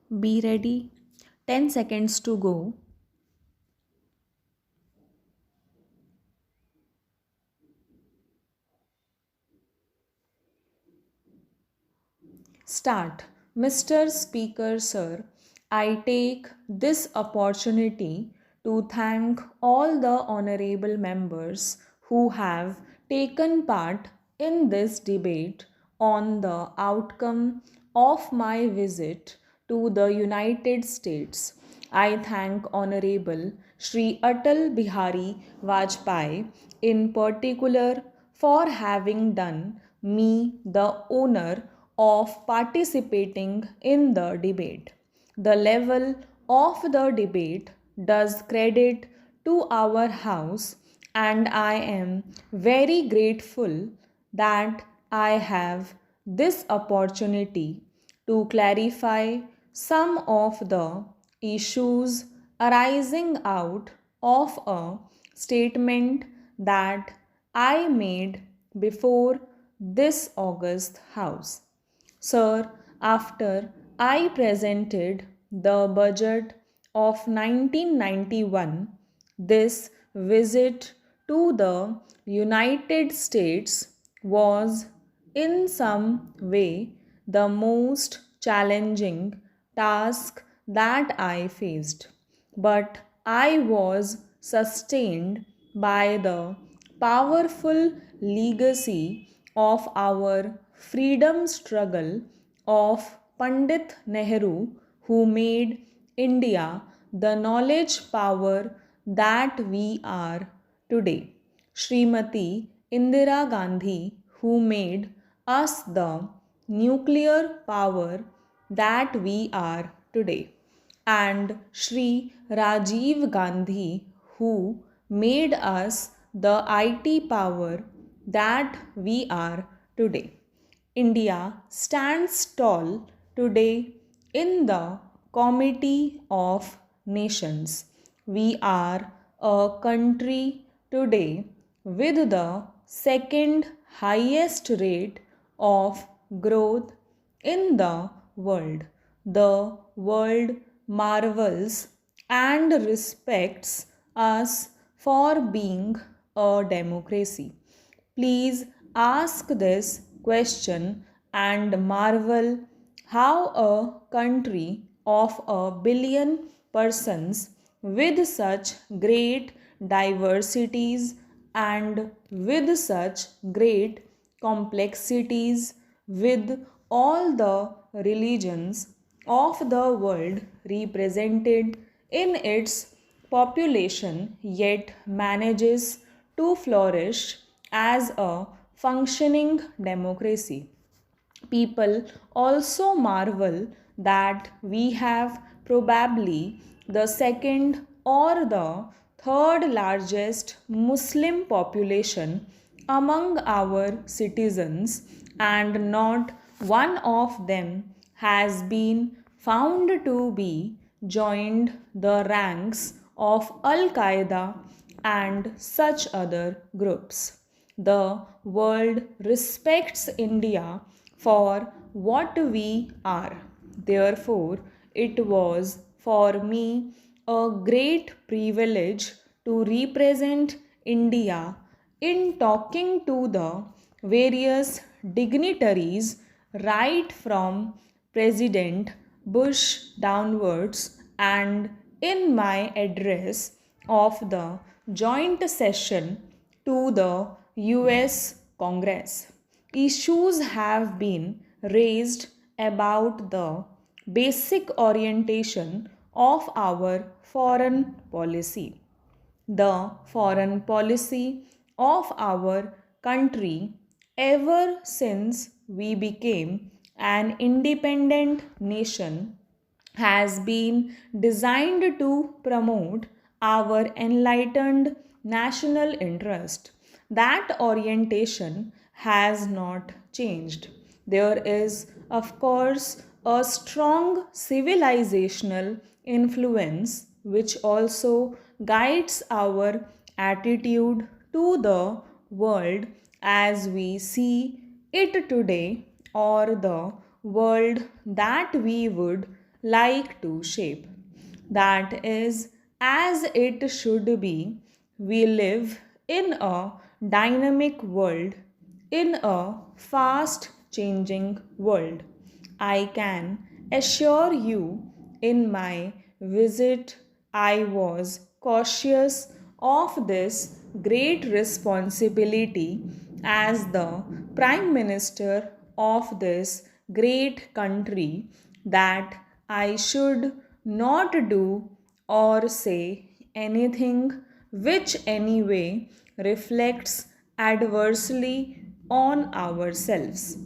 Be ready. 10 seconds to go. Start. Mr. Speaker, sir, I take this opportunity to thank all the honorable members who have taken part in this debate on the outcome of my visit to the United States. I thank Honorable Shri Atal Bihari Vajpayee in particular for having done me the honor of participating in the debate. The level of the debate does credit to our house, and I am very grateful that I have this opportunity to clarify some of the issues arising out of a statement that I made before this August House. Sir, after I presented the budget of 1991, this visit to the United States was in some way the most challenging task that I faced. But I was sustained by the powerful legacy of our freedom struggle of Pandit Nehru, who made India the knowledge power that we are today. Srimati Indira Gandhi, who made us the nuclear power that we are today, and Sri Rajiv Gandhi, who made us the IT power that we are today. India stands tall today in the Committee of Nations. We are a country today with the second highest rate of growth in the world. The world marvels and respects us for being a democracy. Please ask this question and marvel how a country of 1 billion persons with such great diversities and with such great complexities, with all the religions of the world represented in its population, yet manages to flourish as a functioning democracy. People also marvel that we have probably the second or the third largest Muslim population among our citizens, and not one of them has been found to be joined the ranks of Al Qaeda and such other groups. The world respects India for what we are. Therefore, it was for me a great privilege to represent India in talking to the various dignitaries right from President Bush downwards, and in my address of the joint session to the US Congress. Issues have been raised about the basic orientation of our foreign policy. The foreign policy of our country ever since we became an independent nation has been designed to promote our enlightened national interest. That orientation has not changed. There is, of course, a strong civilizational influence which also guides our attitude to the world as we see it today, or the world that we would like to shape. That is as it should be. We live in a dynamic world, in a fast changing world. I can assure you, in my visit, I was cautious of this great responsibility as the Prime Minister of this great country that I should not do or say anything which anyway reflects adversely on ourselves.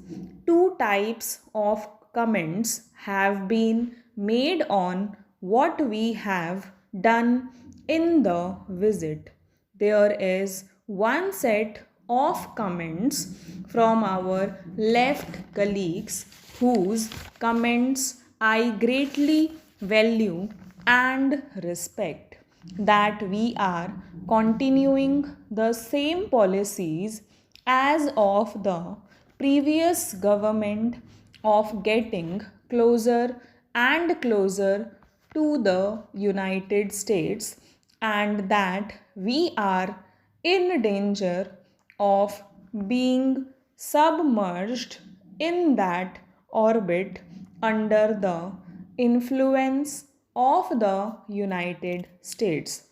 Two types of comments have been made on what we have done in the visit. There is one set of comments from our left colleagues whose comments I greatly value and respect, that we are continuing the same policies as of the previous government of getting closer and closer to the United States, and that we are in danger of being submerged in that orbit under the influence of the United States.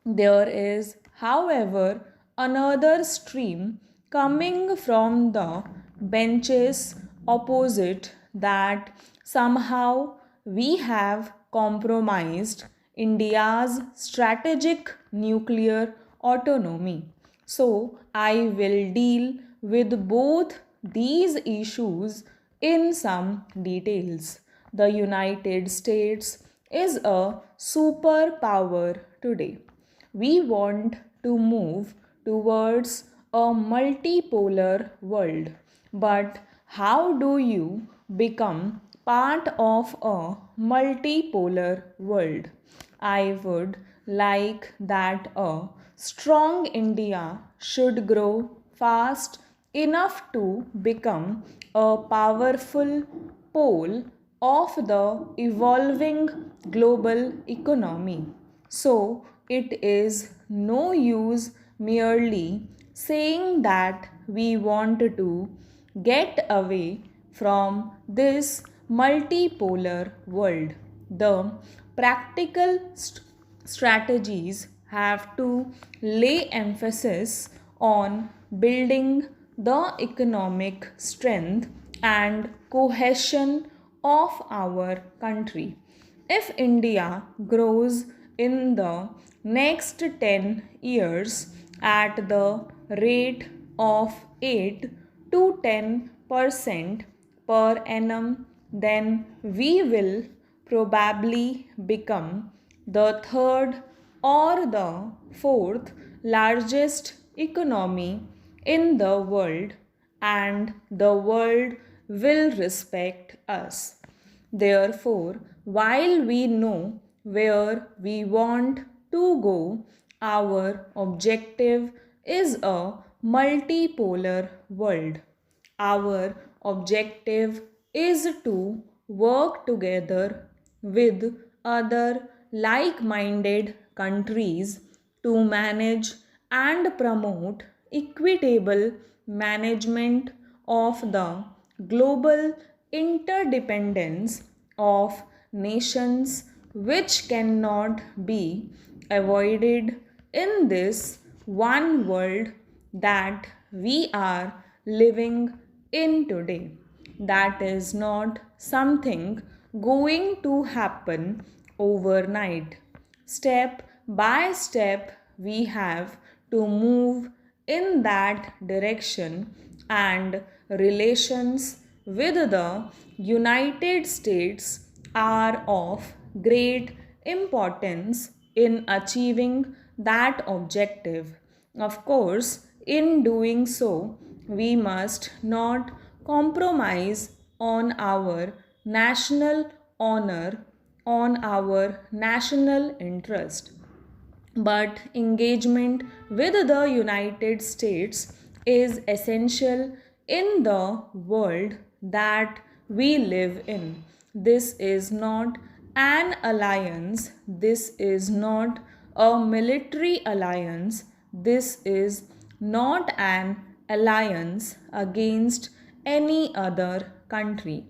There is, however, another stream coming from the benches opposite that somehow we have compromised India's strategic nuclear autonomy. So, I will deal with both these issues in some details. The United States is a superpower today. We want to move towards a multipolar world. But how do you become part of a multipolar world? I would like that a strong India should grow fast enough to become a powerful pole of the evolving global economy. So, it is no use merely saying that we want to get away from this multipolar world. The practical strategies have to lay emphasis on building the economic strength and cohesion of our country. If India grows in the next 10 years at the rate of 8 to 10% per annum, then we will probably become the third or the fourth largest economy in the world, and the world will respect us. Therefore, while we know where we want to go, our objective is a multipolar world. Our objective is to work together with other like minded countries to manage and promote equitable management of the global interdependence of nations, which cannot be avoided in this one world that we are living in today. That is not something going to happen overnight. Step by step, we have to move in that direction, and relations with the United States are of great importance in achieving that objective. Of course, in doing so, we must not compromise on our national honor, on our national interest. But engagement with the United States is essential in the world that we live in. This is not an alliance. This is not a military alliance. This is not an alliance against any other country.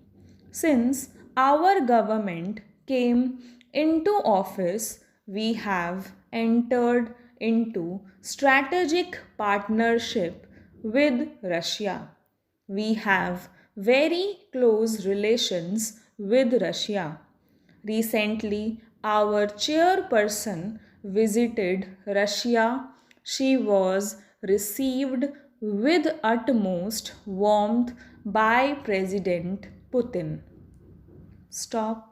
Since our government came into office, we have entered into strategic partnership with Russia. We have very close relations with Russia. Recently, our chairperson visited Russia. She was received with utmost warmth by President Putin. Stop.